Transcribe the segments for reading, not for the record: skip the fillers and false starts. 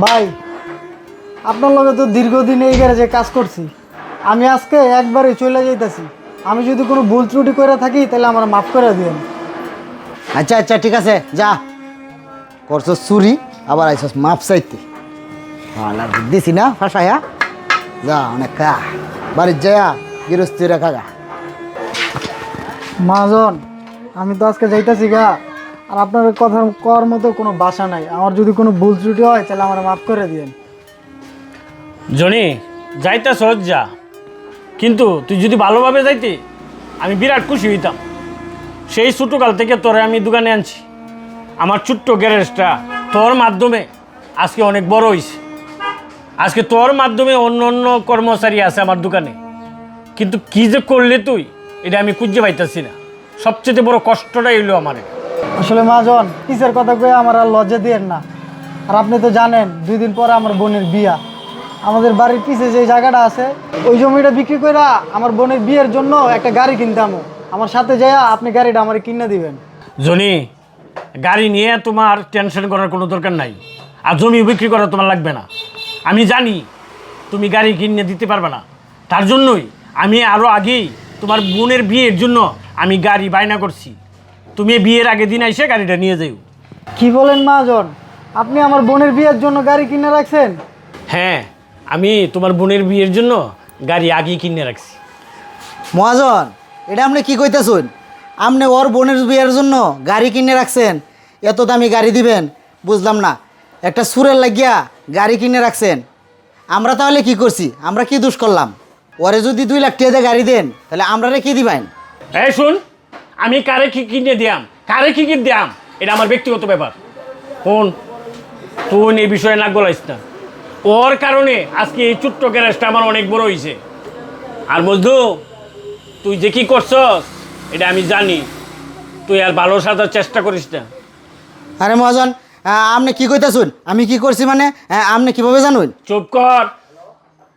ভাই, আপনার লগে তো দীর্ঘদিন এই গ্যারেজে কাজ করছি। আমি আজকে একবারে চলে যাইতাছি। আমি যদি কোনো ভুল ত্রুটি করে থাকি তাহলে আমার মাফ করে দিন। আচ্ছা আচ্ছা ঠিক আছে, যা করছস চুরি, আবার আইসস মাপ চাইতে। আর দিছি না ফাঁসায়া, যা অনেক খা, বাড়ির যায়া গৃহস্থী রেখা গা। মহাজন, আমি তো আজকে যাইতাছি গা, আর আপনার কথা করার মতো কোনো বাসা নাই। আমার যদি কোনো ভুল ত্রুটি হয় তাহলে আমার মাফ করে দিন। জনি, যাইতা সহজ যা, কিন্তু তুই যদি ভালোভাবে যাইতে আমি বিরাট খুশি হইতাম। সেই ছোটোকাল থেকে তোরে আমি দোকানে আনছি। আমার ছোট্ট গ্যারেজটা তোর মাধ্যমে আজকে অনেক বড় হয়েছে। আজকে তোর মাধ্যমে অন্য অন্য কর্মচারী আছে আমার দোকানে, কিন্তু কী যে করলে তুই, এটা আমি খুঁজে পাইতেছি না। সবচেয়ে বড় কষ্টটাই হইলো আমার। আসলে মহাজন, কিসের কথা কয়ে আমার আর লজ্জা দিয়েন না। আর আপনি তো জানেন 2 দিন পরে আমার বোনের বিয়া। আমাদের বাড়ির পিছে যে জায়গাটা আছে ওই জমিটা বিক্রি করে আমার বোনের বিয়ের জন্য একটা গাড়ি কিনতাম। আমার সাথে যাইয়া আপনি গাড়িটা আমার কিনে দিবেন। জনি, গাড়ি নিয়ে তোমার টেনশন করার কোনো দরকার নাই, আর জমি বিক্রি করা তোমার লাগবে না। আমি জানি তুমি গাড়ি কিনে দিতে পারবে না, তার জন্যই আমি আরও আগেই তোমার বোনের বিয়ের জন্য আমি গাড়ি বায়না করছি। তুমি বিয়ের আগের দিন এসে গাড়িটা নিয়ে যাও। কি বলেন মহাজন, আপনি আমার বোনের বিয়ের জন্য গাড়ি কিনে রাখছেন? হ্যাঁ, আমি তোমার বোনের বিয়ের জন্য গাড়ি আগেই কিনে রাখছি। মহাজন, এটা আপনি কি কইতেছুন? আপনি ওর বোনের বিয়ের জন্য গাড়ি কিনে রাখছেন, এত দামি গাড়ি দিবেন? বুঝলাম না, একটা সুরের লাগিয়া গাড়ি কিনে রাখছেন। আমরা তাহলে কি করছি? আমরা কি দোষ করলাম? ওরে যদি 2 লাখ টাকা দিয়ে গাড়ি দেন তাহলে আমরা কি দিবেন? এই শুন, আমি কারে কি কিনে দিয়াম, কারে কি কি দিয়াম, এটা আমার ব্যক্তিগত ব্যাপার। কোন তুই এই বিষয়ে নাক গলাইস না। ওর কারণে আজকে এই ছোট্ট গ্যারেজটা আমার অনেক বড় হয়েছে। আর বন্ধু, তুই যে কি করছস এটা আমি জানি। তুই আর ভালো সাজার চেষ্টা করিস না। আরে মহাজন, আপনি কি কইতেছুন? আমি কি করছি মানে আপনি কিভাবে জানুন? চুপ কর,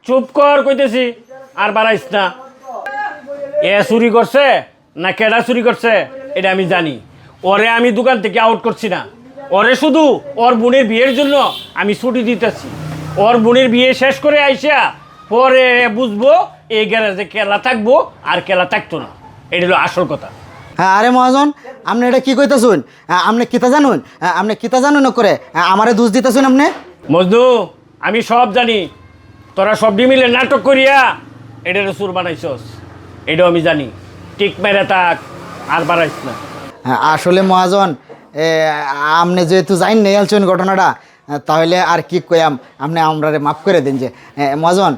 চুপ কর কইতেছি, আর বাড়াইস না। এ চুরি করছে না কেডা চুরি করছে এটা আমি জানি। ওরে আমি দোকান থেকে আউট করছি না, ওরে শুধু ওর বোনের বিয়ের জন্য আমি ছুটি দিতেছি। ওর বোনের বিয়ে শেষ করে আইসা পরে বুঝবো এই গ্যারেজে কেলা থাকবো আর কেলা থাকতো না। এটা হলো আসল কথা। হ্যাঁ, আরে মহাজন, আপনি এটা কি কইতেছুন? আপনি কিতা জানুন? আপনি কিতা জানুন করে আমারে দোষ দিতেছুন আপনি? মজদু, আমি সব জানি। তোরা সবটি মিলে নাটক করিয়া এটার সুর বানাইছস, এটাও আমি জানি। টিক মেরে থাক, আর বাড়াইস না। আসলে মহাজন, আপনি যেহেতু জানেন নেই আলছেন ঘটনাটা, তাহলে আর কি কইয়াম, আপনি আমরারে মাফ করে দিন। যে মহাজন,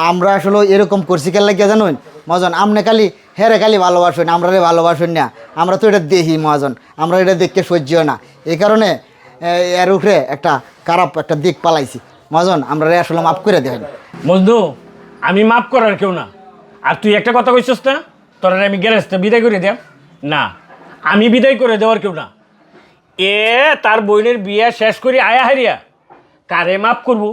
আমরা আসলে এরকম করছি কেন লাগিয়া জানুন মহাজন? আপনি খালি হেরে খালি ভালোবাসেন, আমরারে ভালোবাসেন না। আমরা তো এটা দেখি মহাজন, আমরা এটা দেখতে সহ্য না। এই কারণে এর উপরে একটা খারাপ একটা দিক পালাইছি মহাজন, আমরা আসলে মাফ করে দেন। মজদু, আমি মাফ করার কেউ না। আর তুই একটা কথা কইছস না, তোরা আমি গ্যারেজটা বিদায় করে দেব না। আমি বিদায় করে দেওয়ার কেউ না। এ তার বোনের বিয়ে শেষ করে আয়া হারিয়া কারে মাফ করবো,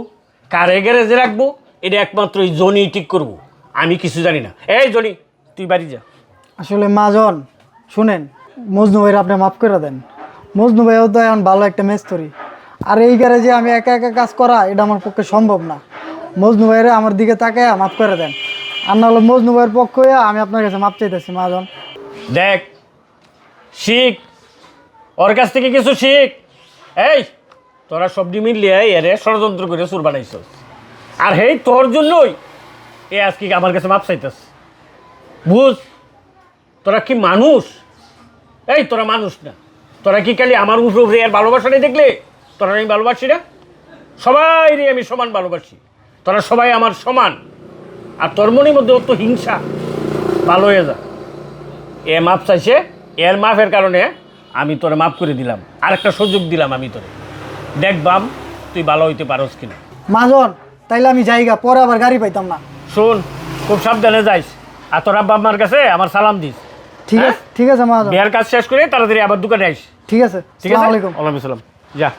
কারে গ্যারেজে রাখবো, এটা একমাত্র এই জনি ঠিক করবো। আমি কিছু জানি না। এই জনি, তুই বাড়ি যা। আসলে মহাজন শুনেন, মজনু ভাইয়ের আপনি মাফ করে দেন। মজনু ভাইও তো এখন ভালো একটা মেস্তরি, আর এই গ্যারেজে আমি একা একা কাজ করা এটা আমার পক্ষে সম্ভব না। মজনু ভাইয়ের আমার দিকে তাকায় মাফ করে দেন, আর না হলে মজনু ভাইয়ের পক্ষ হয়ে আমি আপনার কাছে মাফ চাইতেছি মহাজন। দেখ, শিখ, ওর কাছ থেকে কিছু শিখ। এই তোরা সবজি মিলিয়ে এরে ষড়যন্ত্র করে সুর বানাইছস, আর হেই তোর জন্যই এ আজকে আমার কাছে মাপ চাইতেছ। বুঝ, তোরা কি মানুষ? এই তোরা মানুষ না, তোরা কি খালি আমার উপরে আর ভালোবাসাটাই দেখলে তোরা আমি ভালোবাসি না? সবাই রে আমি সমান ভালোবাসি, তোরা সবাই আমার সমান। আর তোর মনের মধ্যে অত হিংসা, ভালো হয়ে যা। এ মাপ চাইছে, এর মাফের কারণে আমি তোরে মাফ করে দিলাম, আর একটা সুযোগ দিলাম আমি তোরে। দেখবাম তুই ভালো হইতে পারস কিনা। মহাজন, তাইলে আমি যাইগা, পরে আবার গাড়ি পাইতাম না। শোন, খুব সাবধানে যাইস, আর তোর আব্বা আম্মার কাছে আমার সালাম দিস। ঠিক আছে, ঠিক আছে মহাজন। বিয়ার কাজ শেষ করে তাড়াতাড়ি আবার দোকানে আইস। ঠিক আছে, ঠিক আছে? আসসালামু আলাইকুম। ওয়ালাইকুম আসসালাম।